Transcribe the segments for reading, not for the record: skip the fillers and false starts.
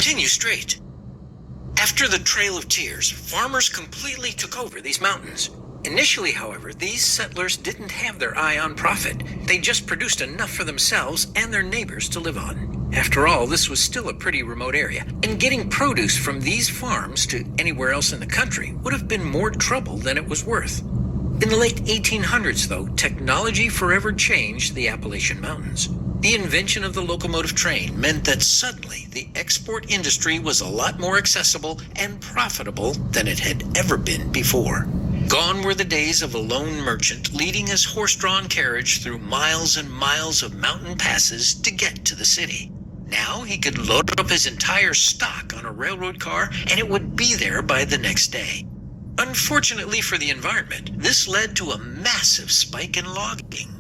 continue straight. After the Trail of Tears, farmers completely took over these mountains. Initially, however, these settlers didn't have their eye on profit. They just produced enough for themselves and their neighbors to live on. After all, this was still a pretty remote area, and getting produce from these farms to anywhere else in the country would have been more trouble than it was worth. In the late 1800s, though, technology forever changed the Appalachian Mountains. The invention of the locomotive train meant that suddenly the export industry was a lot more accessible and profitable than it had ever been before. Gone were the days of a lone merchant leading his horse-drawn carriage through miles and miles of mountain passes to get to the city. Now he could load up his entire stock on a railroad car and it would be there by the next day. Unfortunately for the environment, this led to a massive spike in logging.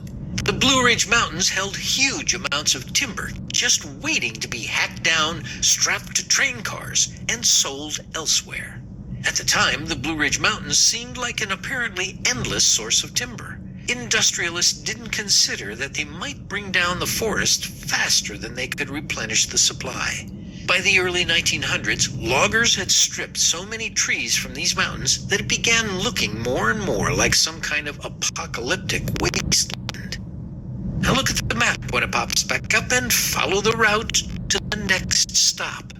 The Blue Ridge Mountains held huge amounts of timber just waiting to be hacked down, strapped to train cars, and sold elsewhere. At the time, the Blue Ridge Mountains seemed like an apparently endless source of timber. Industrialists didn't consider that they might bring down the forest faster than they could replenish the supply. By the early 1900s, loggers had stripped so many trees from these mountains that it began looking more and more like some kind of apocalyptic wasteland. Now look at the map when it pops back up and follow the route to the next stop.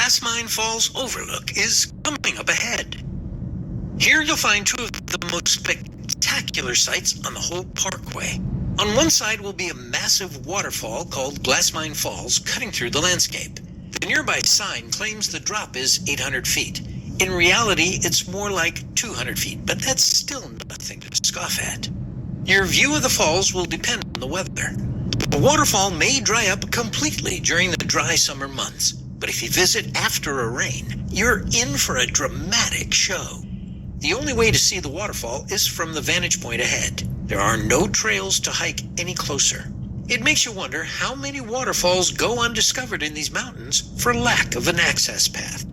Glassmine Falls Overlook is coming up ahead. Here you'll find two of the most spectacular sights on the whole Parkway. On one side will be a massive waterfall called Glassmine Falls cutting through the landscape. The nearby sign claims the drop is 800 feet. In reality, it's more like 200 feet, but that's still nothing to scoff at. Your view of the falls will depend on the weather. The waterfall may dry up completely during the dry summer months, but if you visit after a rain, you're in for a dramatic show. The only way to see the waterfall is from the vantage point ahead. There are no trails to hike any closer. It makes you wonder how many waterfalls go undiscovered in these mountains for lack of an access path.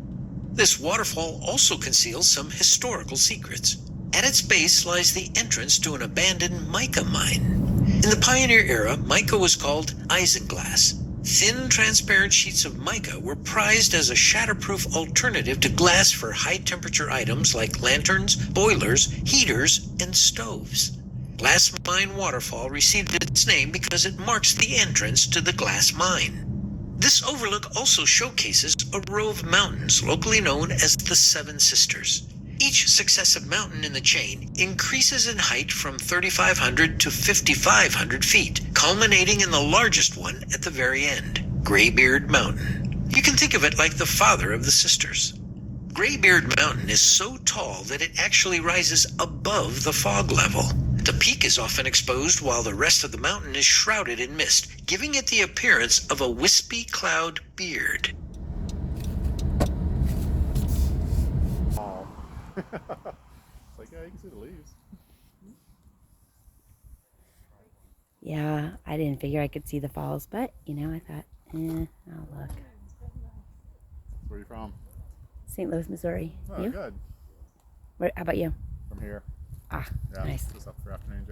This waterfall also conceals some historical secrets. At its base lies the entrance to an abandoned mica mine. In the pioneer era, mica was called isinglass. Thin, transparent sheets of mica were prized as a shatterproof alternative to glass for high-temperature items like lanterns, boilers, heaters, and stoves. Glass Mine Waterfall received its name because it marks the entrance to the glass mine. This overlook also showcases a row of mountains locally known as the Seven Sisters. Each successive mountain in the chain increases in height from 3,500 to 5,500 feet, culminating in the largest one at the very end, Graybeard Mountain. You can think of it like the father of the sisters. Graybeard Mountain is so tall that it actually rises above the fog level. The peak is often exposed while the rest of the mountain is shrouded in mist, giving it the appearance of a wispy cloud beard. Oh. It's like, yeah, you can see the leaves. Yeah, I didn't figure I could see the falls, but, you know, I thought, I'll look. Where are you from? St. Louis, Missouri. Oh, You? good. How about you? From here. Ah, Yeah, nice. just up for afternoon.